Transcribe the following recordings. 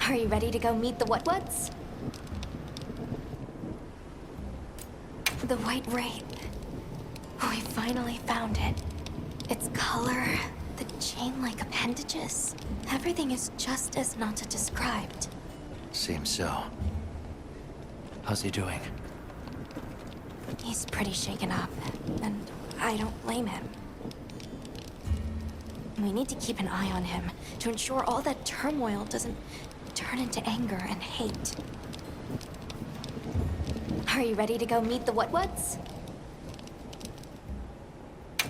Are you ready to go meet the what's? The white wraith. We finally found it. Its color, the chain-like appendages. Everything is just as Nata described. Seems so. How's he doing? He's pretty shaken up, and I don't blame him. We need to keep an eye on him to ensure all that turmoil doesn't turn into anger and hate. Are you ready to go meet the what's?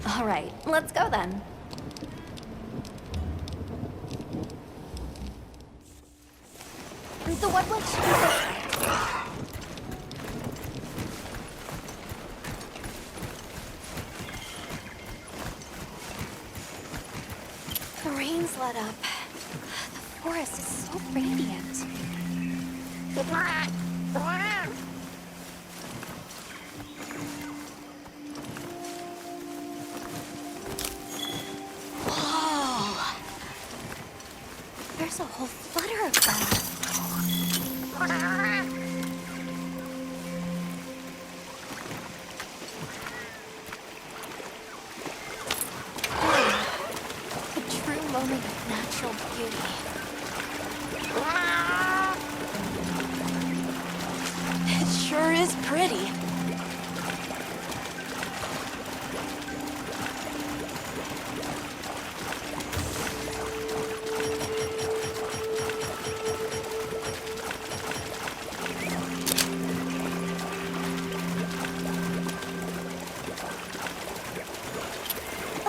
All right, let's go then. The what's? The rain's let up. The forest is so radiant. Whoa! There's a whole flutter of them. A true moment of natural beauty. It sure is pretty.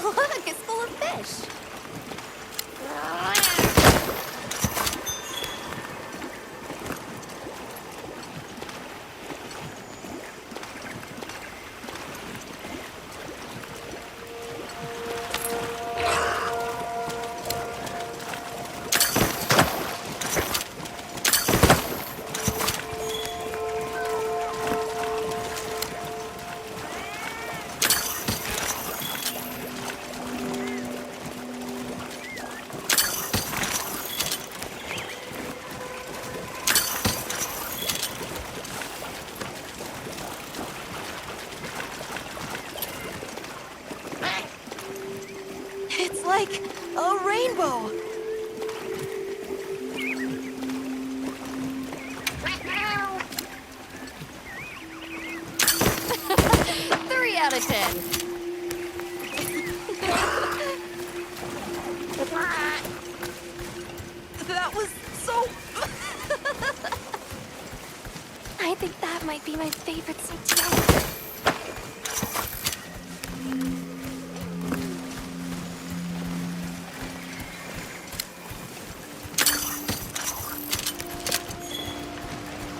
Look, it's full of fish. It's like a rainbow. Three out of 10. That was so... I think that might be my favorite scene today.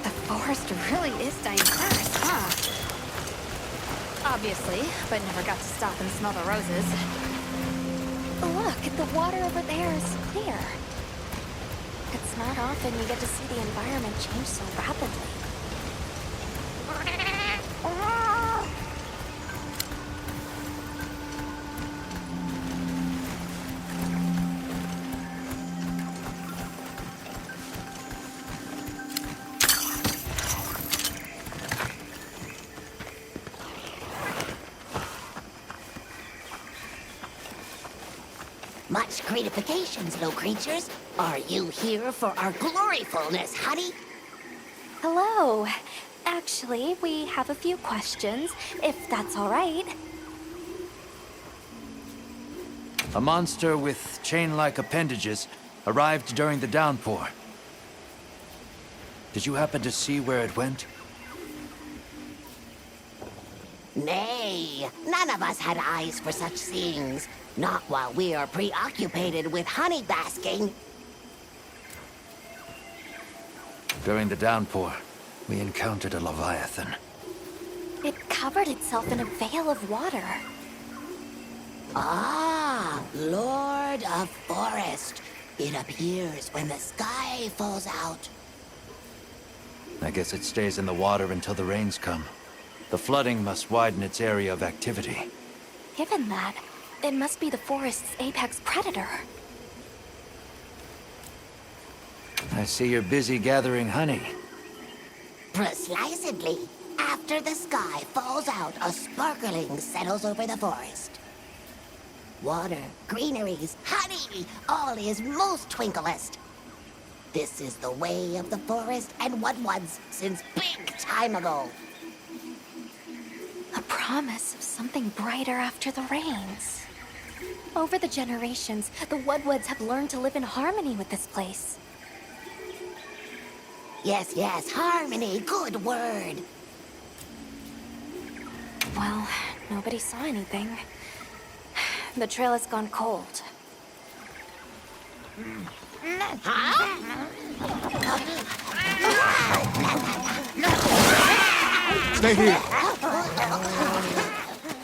The forest really is diverse, huh? Obviously, but never got to stop and smell the roses. Look, the water over there is clear. It's not often you get to see the environment change so rapidly. Much gratifications, little creatures. Are you here for our gloryfulness, honey? Hello. Actually, we have a few questions, if that's all right. A monster with chain-like appendages arrived during the downpour. Did you happen to see where it went? Nay, none of us had eyes for such things. Not while we are preoccupied with honey basking. During the downpour, we encountered a leviathan. It covered itself in a veil of water. Ah, Lord of Forest. It appears when the sky falls out. I guess it stays in the water until the rains come. The flooding must widen its area of activity. Given that, it must be the forest's apex predator. I see you're busy gathering honey. Precisely. After the sky falls out, a sparkling settles over the forest. Water, greeneries, honey, all is most twinklest. This is the way of the forest and what was since big time ago. A promise of something brighter after the rains. Over the generations, the Woodwoods have learned to live in harmony with this place. Yes, yes, harmony, good word. Well, nobody saw anything. The trail has gone cold. Stay here.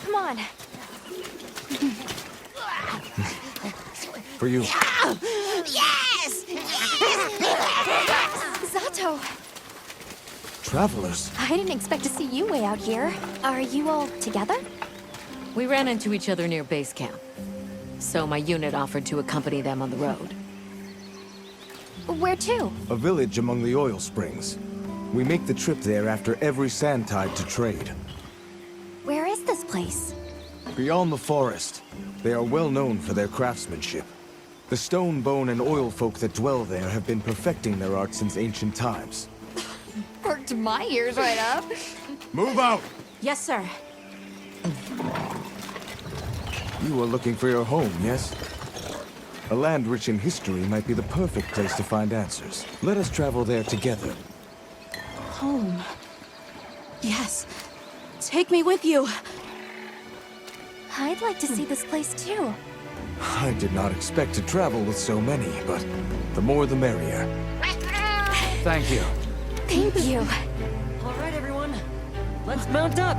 Come on. For you. Yes! Zato! Travelers. I didn't expect to see you way out here. Are you all together? We ran into each other near base camp. So my unit offered to accompany them on the road. Where to? A village among the oil springs. We make the trip there after every sand tide to trade. Where is this place? Beyond the forest, they are well known for their craftsmanship. The stone, bone, and oil folk that dwell there have been perfecting their art since ancient times. Perked my ears right up. Move out! Yes, sir. You are looking for your home, yes? A land rich in history might be the perfect place to find answers. Let us travel there together. Home. Yes. Take me with you. I'd like to see this place too. I did not expect to travel with so many, but the more the merrier. Thank you. Thank you. All right, everyone. Let's mount up.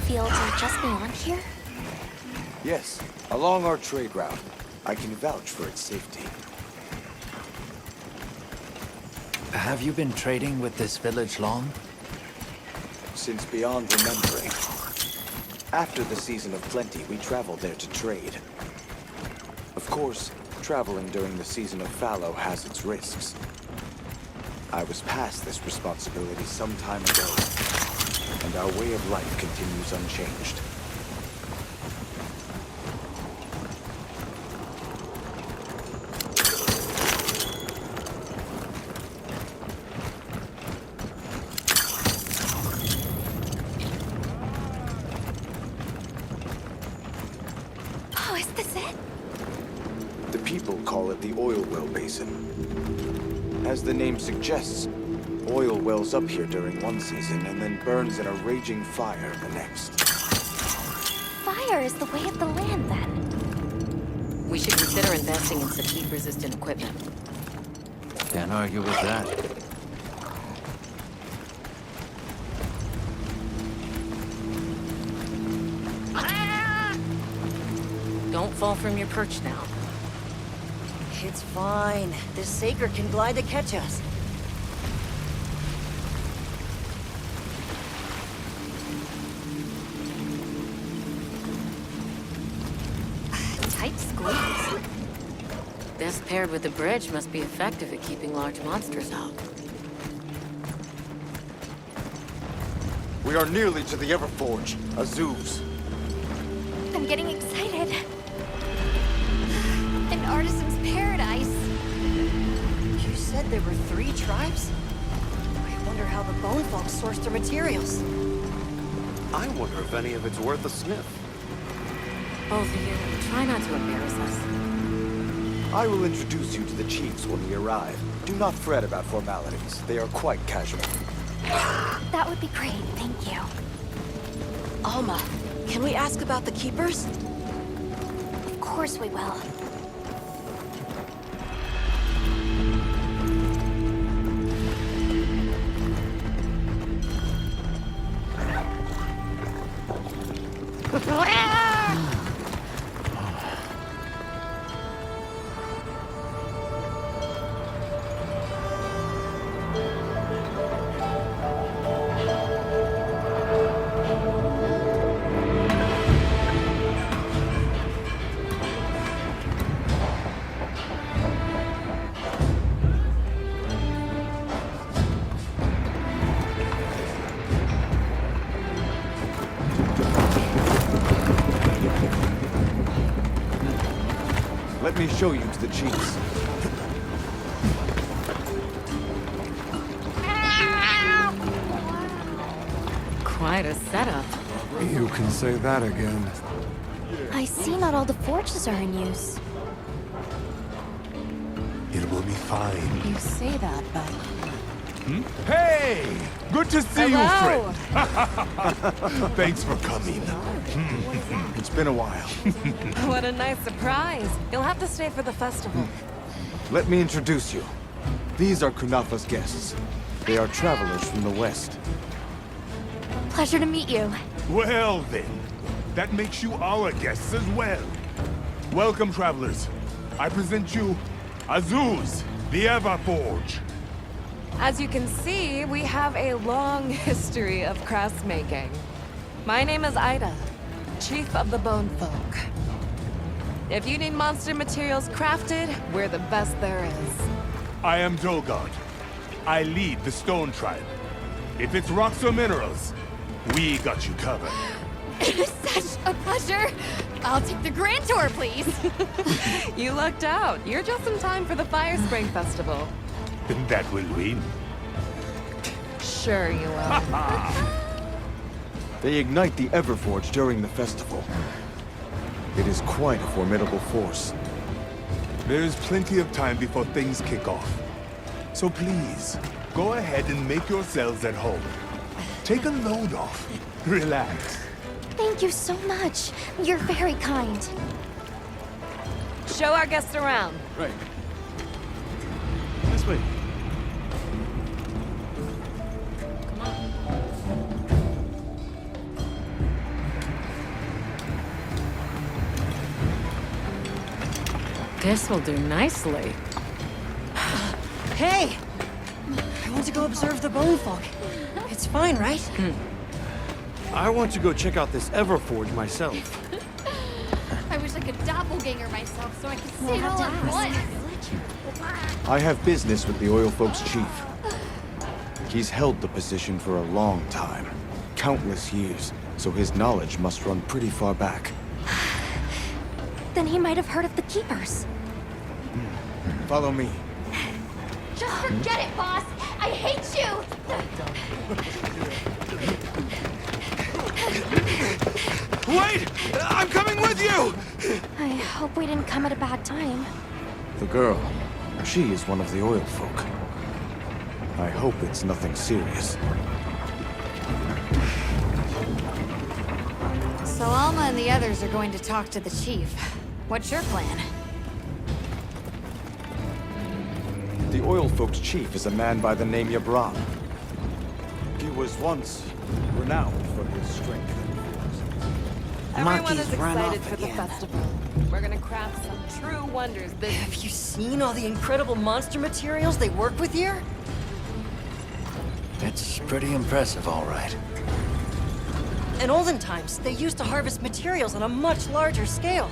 Fields are just beyond here? Yes, along our trade route. I can vouch for its safety. Have you been trading with this village long? Since beyond remembering. After the season of plenty, we traveled there to trade. Of course, traveling during the season of fallow has its risks. I was past this responsibility some time ago, and our way of life continues unchanged. Oh, is this it? The people call it the oil well basin. As the name suggests, oil wells up here during one season and then burns in a raging fire the next. Fire is the way of the land, then. We should consider investing in some heat-resistant equipment. Can't argue with that. Don't fall from your perch now. It's fine. This Saker can glide to catch us. Tight squeeze. This paired with the bridge must be effective at keeping large monsters out. We are nearly to the Everforge, Azuz. I'm getting excited. An artisan's paradise. You said there were 3 tribes? I wonder how the bone folks source their materials. I wonder if any of it's worth a sniff. Both of you, try not to embarrass us. I will introduce you to the chiefs when we arrive. Do not fret about formalities. They are quite casual. That would be great, thank you. Alma, can we ask about the Keepers? Of course we will. me show you to the chiefs. Quite a setup. You can say that again. I see not all the forges are in use. It will be fine. You say that, but... Hey! Good to see Hello! you, friend. Thanks for coming. It's been a while. What a nice surprise. You'll have to stay for the festival. Let me introduce you. These are Kunafa's guests. They are travelers from the west. Pleasure to meet you. Well then, that makes you our guests as well. Welcome, travelers. I present you Azuz, the Everforge. As you can see, we have a long history of crafts making. My name is Ida, Chief of the Bone Folk. If you need monster materials crafted, we're the best there is. I am Dolgard. I lead the Stone Tribe. If it's rocks or minerals, we got you covered. Such a pleasure. I'll take the grand tour, please. You lucked out. You're just in time for the Fire Spring Festival. That will win. Sure you will. They ignite the Everforge during the festival. It is quite a formidable force. There is plenty of time before things kick off. So please, go ahead and make yourselves at home. Take a load off. Relax. Thank you so much. You're very kind. Show our guests around. Right. This way. This will do nicely. Hey! I want to go observe the bone folk. It's fine, right? I want to go check out this Everforge myself. I wish I could doppelganger myself so I could see it have all to at ask. once. I have business with the Oil Folks' chief. He's held the position for a long time. Countless years, so his knowledge must run pretty far back. Then he might have heard of the Keepers. Follow me. Just forget it, boss! I hate you! Wait! I'm coming with you! I hope we didn't come at a bad time. The girl, she is one of the Oil Folk. I hope it's nothing serious. So Alma and the others are going to talk to the chief. What's your plan? The Oil Folks' chief is a man by the name Yabran. He was once renowned for his strength. Everyone is Maki's run excited off for the again. festival. We're gonna craft some true wonders this Have you seen all the incredible monster materials they work with here? It's pretty impressive, all right. In olden times, they used to harvest materials on a much larger scale.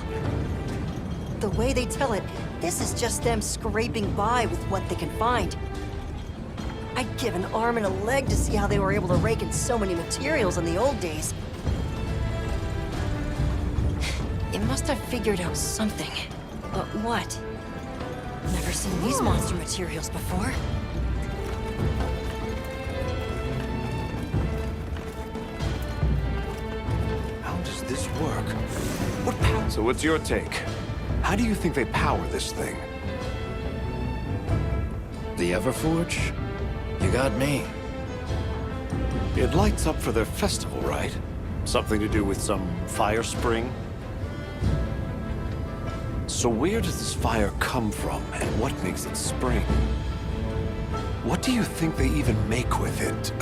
The way they tell it, this is just them scraping by with what they can find. I'd give an arm and a leg to see how they were able to rake in so many materials in the old days. They must have figured out something. But what? Never seen these monster materials before. How does this work? What power? So what's your take? How do you think they power this thing? The Everforge? You got me. It lights up for their festival, right? Something to do with some fire spring? So where does this fire come from, and what makes it spring? What do you think they even make with it?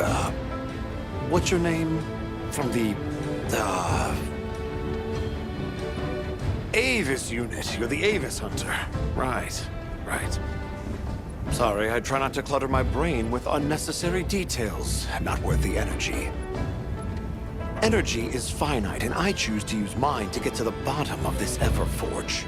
What's your name? From the Avis unit. You're the Avis hunter. Right, right. Sorry, I try not to clutter my brain with unnecessary details. Not worth the energy. Energy is finite, and I choose to use mine to get to the bottom of this Everforge.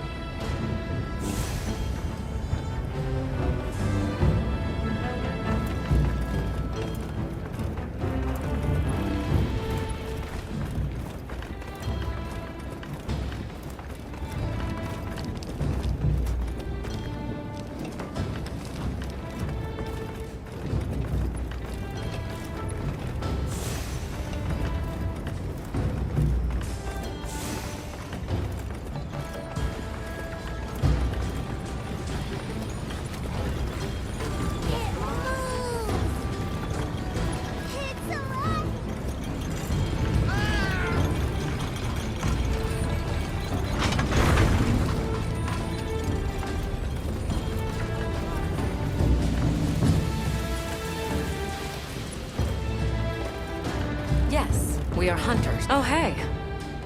We are hunters. Oh, hey.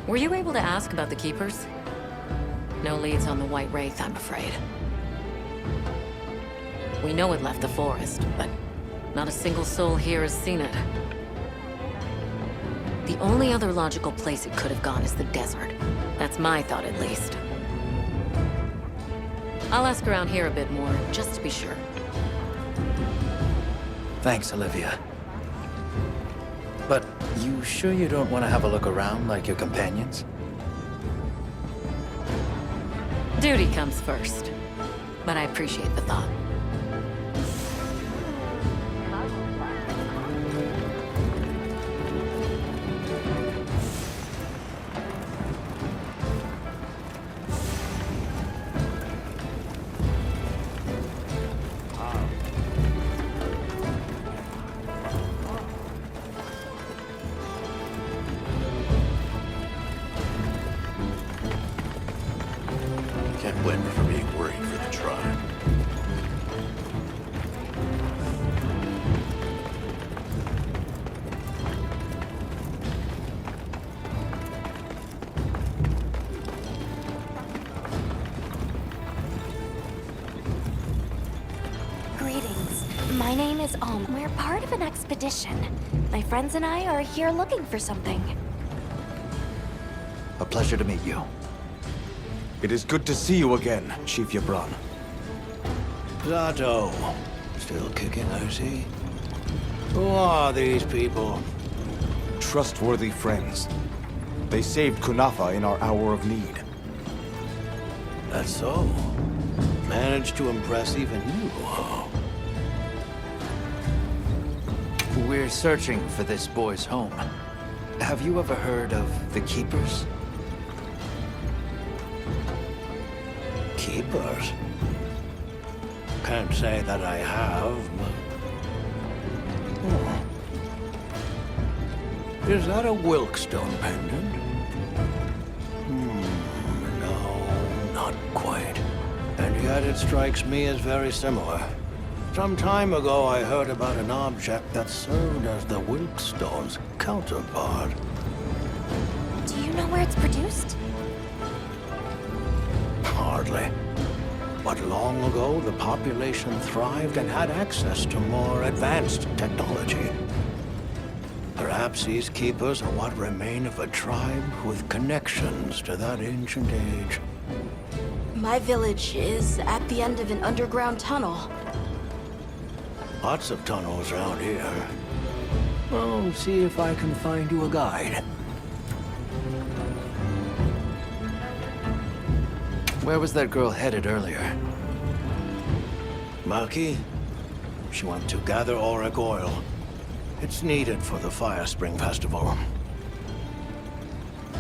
Were you able to ask about the Keepers? No leads on the White Wraith, I'm afraid. We know it left the forest, but not a single soul here has seen it. The only other logical place it could have gone is the desert. That's my thought, at least. I'll ask around here a bit more, just to be sure. Thanks, Olivia. But you sure you don't want to have a look around like your companions? Duty comes first. But I appreciate the thought. Can't blame her for being worried for the tribe. Greetings. My name is We're part of an expedition. My friends and I are here looking for something. A pleasure to meet you. It is good to see you again, Chief Yabran. Zato. Still kicking, I see. Who are these people? Trustworthy friends. They saved Kunafa in our hour of need. That's so. Managed to impress even you, huh? We're searching for this boy's home. Have you ever heard of the Keepers? Keepers? Can't say that I have, but... Is that a Wilkstone pendant? No, not quite. And yet it strikes me as very similar. Some time ago I heard about an object that served as the Wilkstone's counterpart. Do you know where it's produced? Hardly. But long ago, the population thrived and had access to more advanced technology. Perhaps these keepers are what remain of a tribe with connections to that ancient age. My village is at the end of an underground tunnel. Lots of tunnels around here. I'll see if I can find you a guide. Where was that girl headed earlier? Maki? She went to gather auric oil. It's needed for the Fire Spring Festival.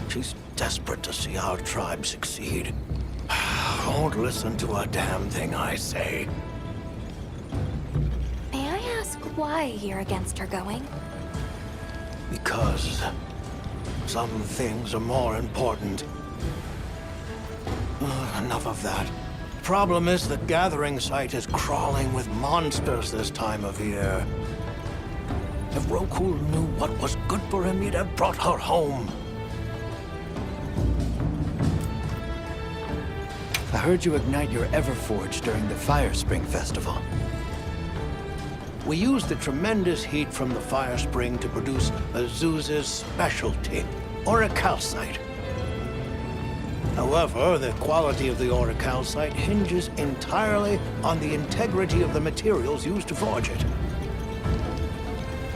She's desperate to see our tribe succeed. Won't listen to a damn thing I say. May I ask why you're against her going? Because some things are more important. Enough of that. Problem is the gathering site is crawling with monsters this time of year. If Roku knew what was good for him, he'd have brought her home. I heard you ignite your Everforge during the Fire Spring Festival. We used the tremendous heat from the fire spring to produce Azuz's specialty, auricalcite. However, the quality of the auricalcite hinges entirely on the integrity of the materials used to forge it.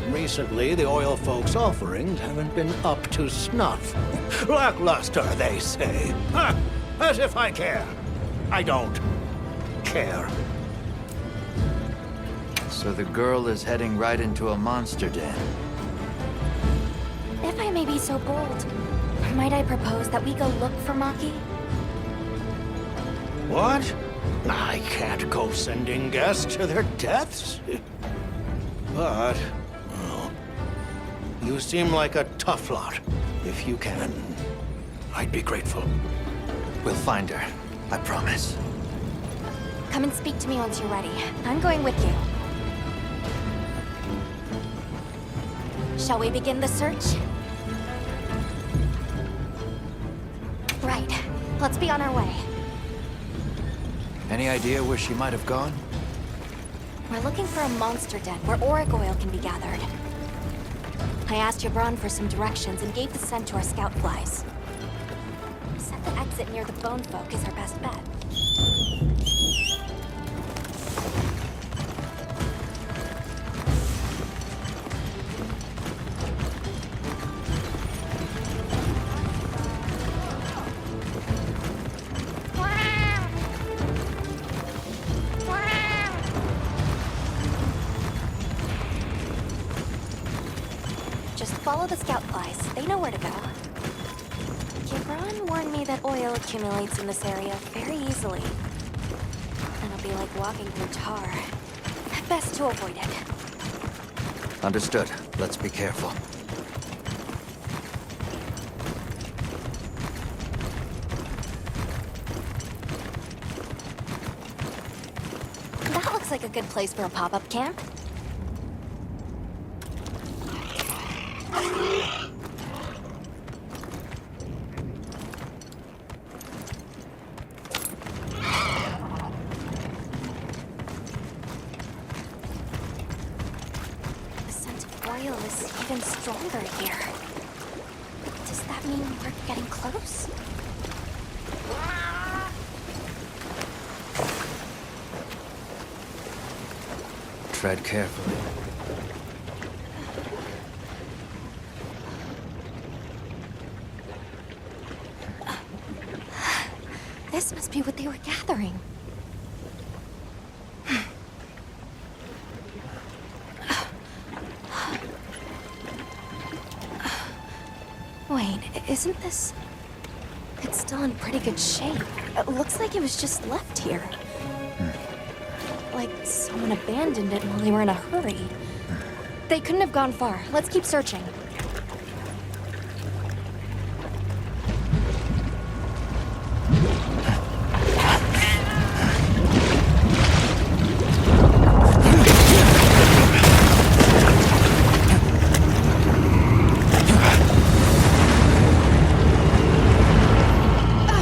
Recently, the oil folks' offerings haven't been up to snuff. Lackluster, they say. Ha! As if I care. I don't care. So the girl is heading right into a monster den. If I may be so bold, might I propose that we go look for Maki? What? I can't go sending guests to their deaths. But, well, you seem like a tough lot. If you can, I'd be grateful. We'll find her, I promise. Come and speak to me once you're ready. I'm going with you. Shall we begin the search? Let's be on our way. Any idea where she might have gone? We're looking for a monster den where auric oil can be gathered. I asked Jabron for some directions and gave the scent to our scout flies. He said the exit near the bone folk is our best bet. Just follow the scout flies. They know where to go. Jabron warned me that oil accumulates in this area very easily. And it'll be like walking through tar. Best to avoid it. Understood. Let's be careful. That looks like a good place for a pop-up camp. The scent of oil is even stronger here. Does that mean we're getting close? Tread carefully. This must be what they were gathering. Wait, isn't this... It's still in pretty good shape. It looks like it was just left here. Like someone abandoned it while they were in a hurry. They couldn't have gone far. Let's keep searching.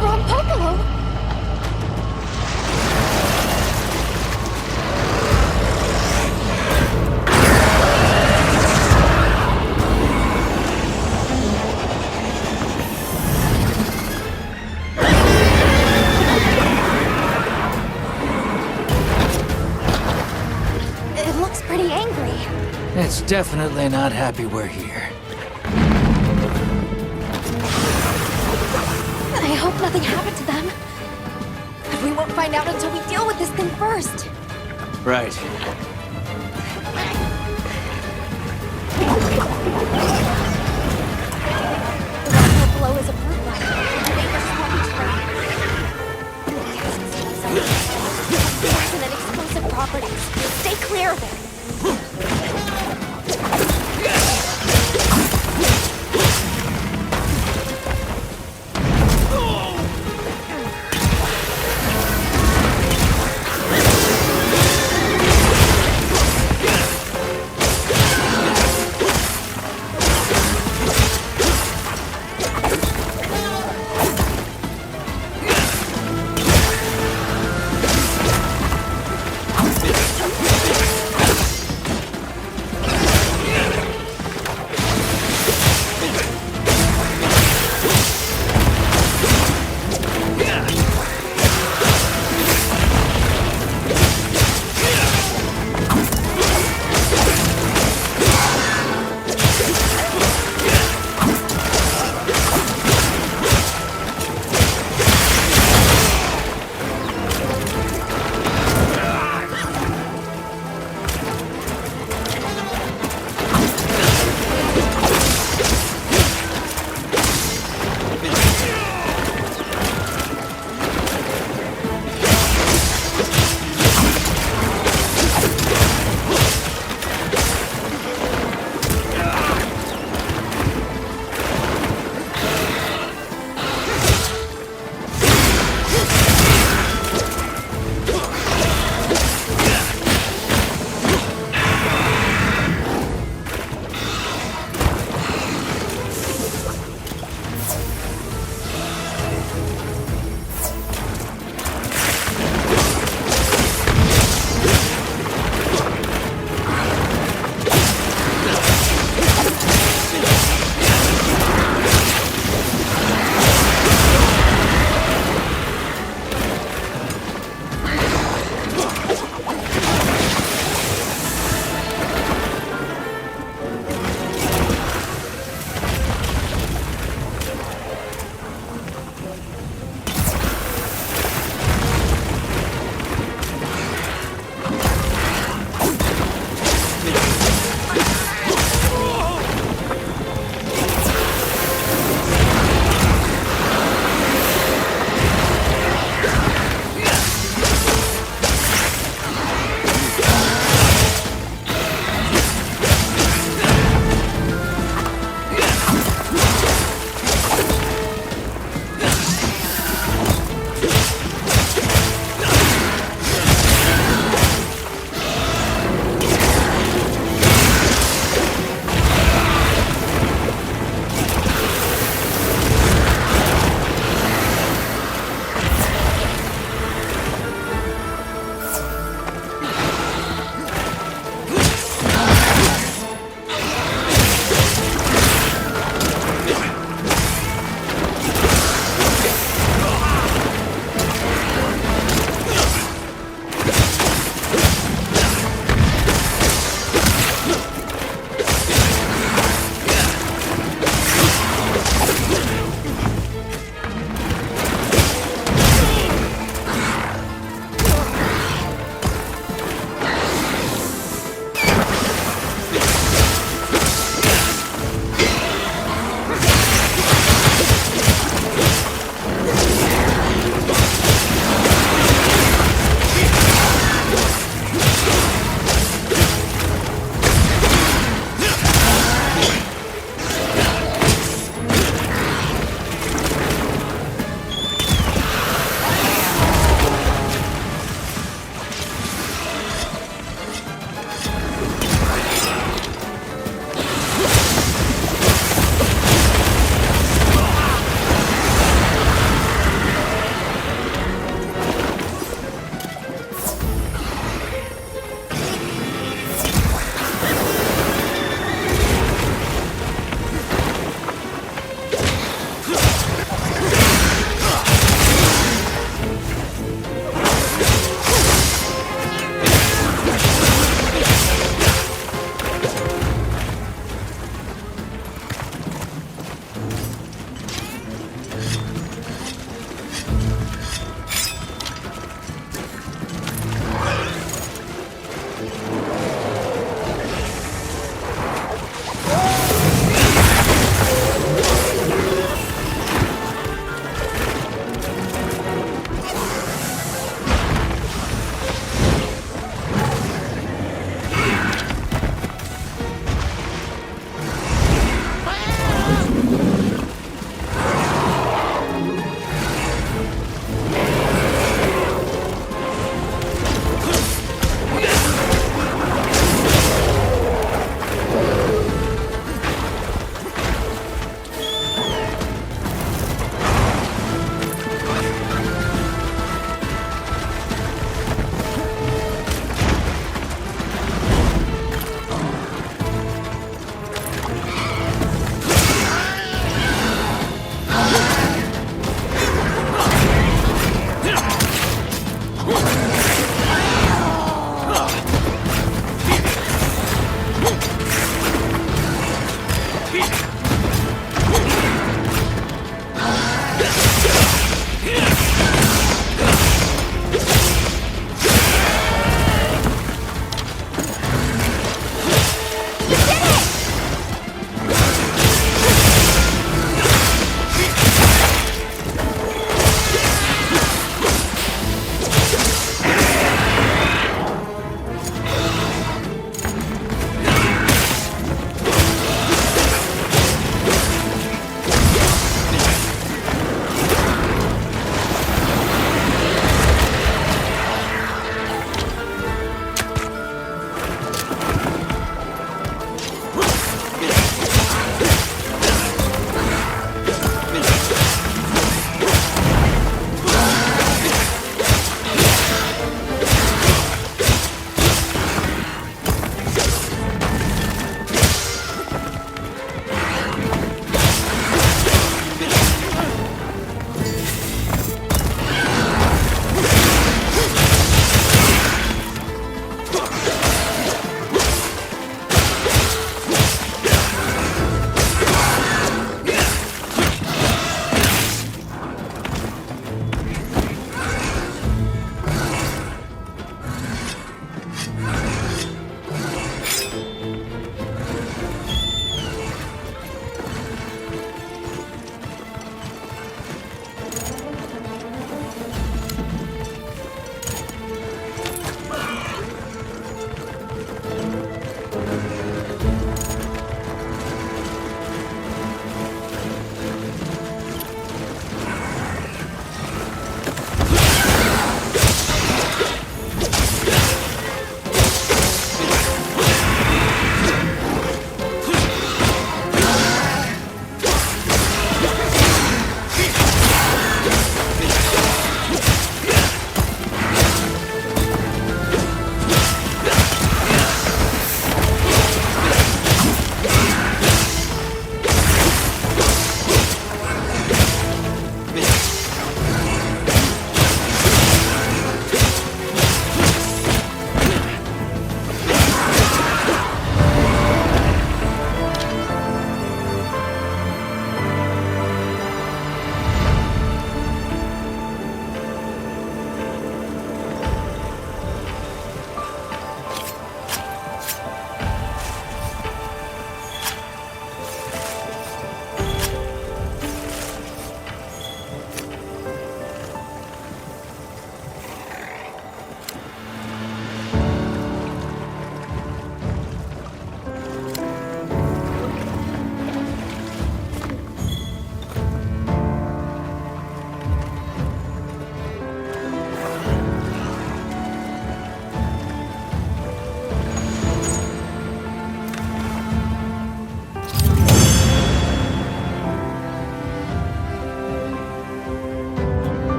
Rompopolo! It looks pretty angry. It's definitely not happy we're here. I hope nothing happened to them. But we won't find out until we deal with this thing first. Right. The one below is a brute rider. Dangerous swampy terrain. Poison and explosive properties. Stay clear of it.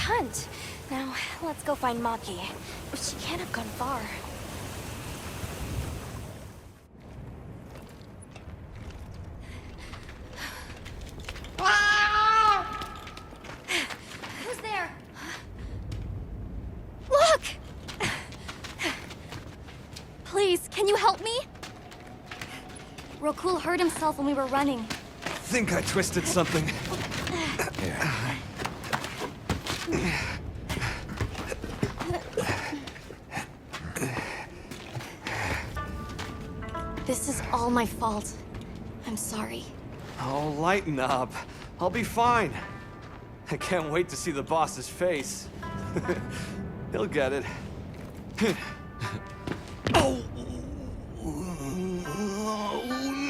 hunt. Now, let's go find Maki. She can't have gone far. Who's there? Look! Please, can you help me? Rokul hurt himself when we were running. Think I twisted something. This is all my fault. I'm sorry. Oh, lighten up. I'll be fine. I can't wait to see the boss's face. He'll get it. Oh,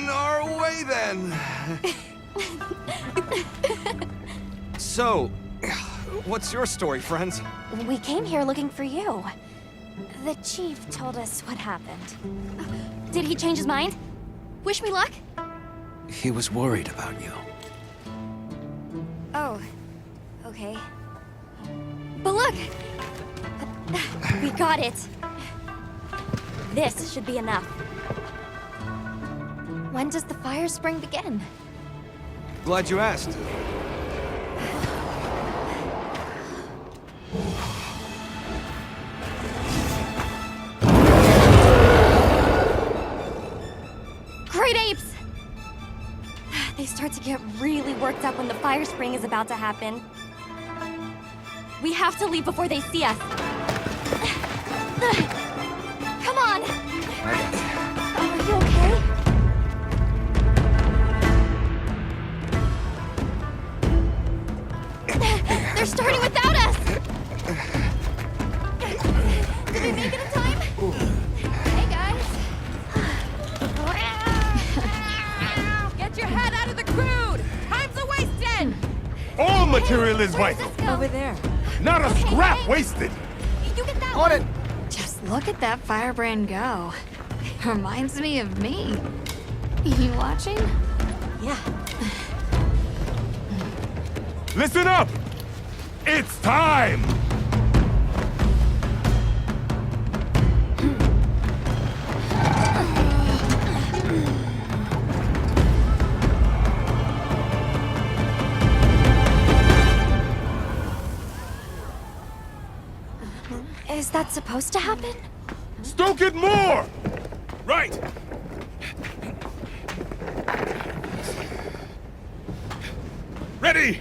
our way then. So, what's your story, friends? We came here looking for you. The chief told us what happened. Did he change his mind? Wish me luck? He was worried about you. Oh, okay. But look! We got it. This should be enough. When does the fire spring begin? Glad you asked. Great apes! They start to get really worked up when the fire spring is about to happen. We have to leave before they see us. Come on! Are you okay? They're starting without us! Did we make it in time? Hey, guys! Get your head out of the crude! Time's a-wasting! All material is vital. Over there. Not a scrap wasted. You get that On it! Just look at that firebrand go. Reminds me of me. You watching? Yeah. Listen up! It's time! Is that supposed to happen? Stoke it more! Right! Ready!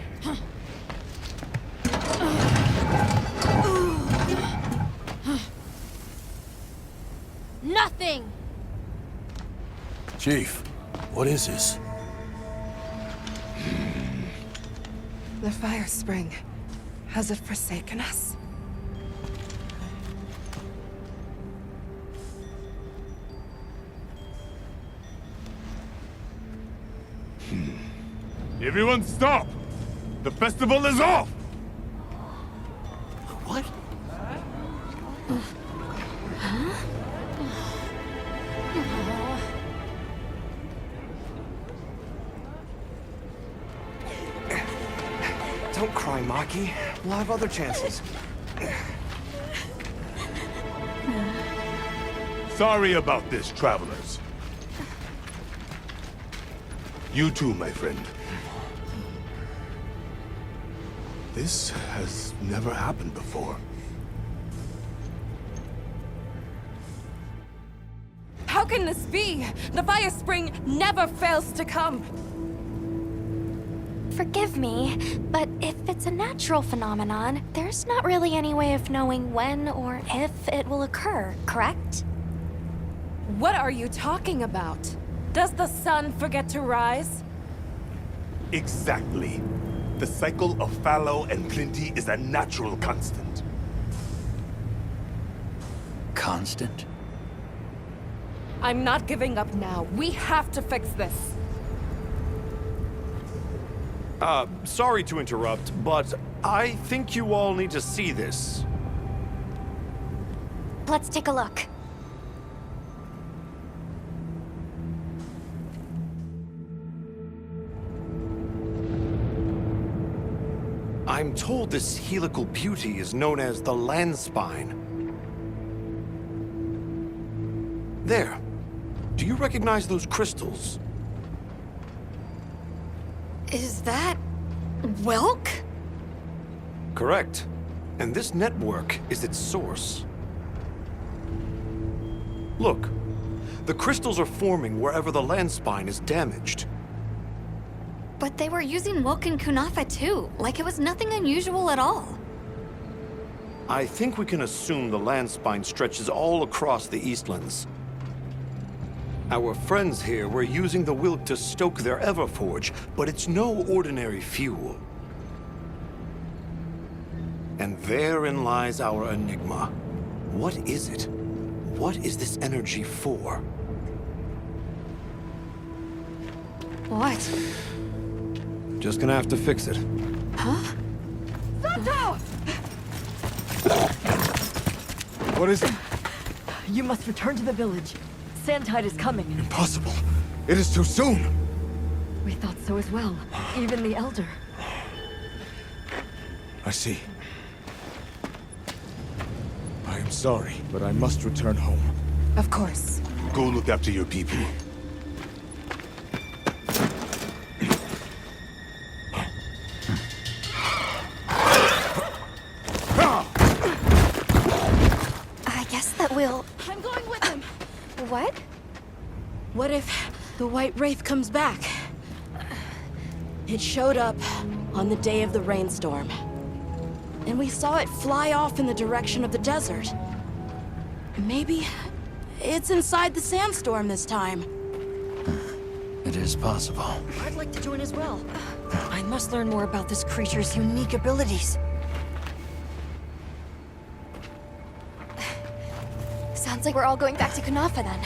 Nothing! Chief, what is this? The fire spring. Has it forsaken us? Everyone stop! The festival is off! What? Don't cry, Maki. We'll have other chances. Sorry about this, travelers. You too, my friend. This has never happened before. How can this be? The fire spring never fails to come. Forgive me, but if it's a natural phenomenon, there's not really any way of knowing when or if it will occur, correct? What are you talking about? Does the sun forget to rise? Exactly. The cycle of fallow and plenty is a natural constant. Constant? I'm not giving up now. We have to fix this. Sorry to interrupt, but I think you all need to see this. Let's take a look. I I'm told this helical beauty is known as the land spine. There. Do you recognize those crystals? Is that... Welk? Correct. And this network is its source. Look. The crystals are forming wherever the land spine is damaged. But they were using Welk and Kunafa too, like it was nothing unusual at all. I think we can assume the land spine stretches all across the Eastlands. Our friends here were using the Wilk to stoke their Everforge, but it's no ordinary fuel. And therein lies our enigma. What is it? What is this energy for? What? Just gonna have to fix it. Huh? Santo! What is it? You must return to the village. Sandtide is coming. Impossible. It is too soon. We thought so as well. Even the Elder. I see. I am sorry, but I must return home. Of course. Go look after your people. I guess that we'll... I'm going with him. What? What if the White Wraith comes back? It showed up on the day of the rainstorm. And we saw it fly off in the direction of the desert. Maybe it's inside the sandstorm this time. It is possible. I'd like to join as well. I must learn more about this creature's unique abilities. Sounds like we're all going back to Kunafa then.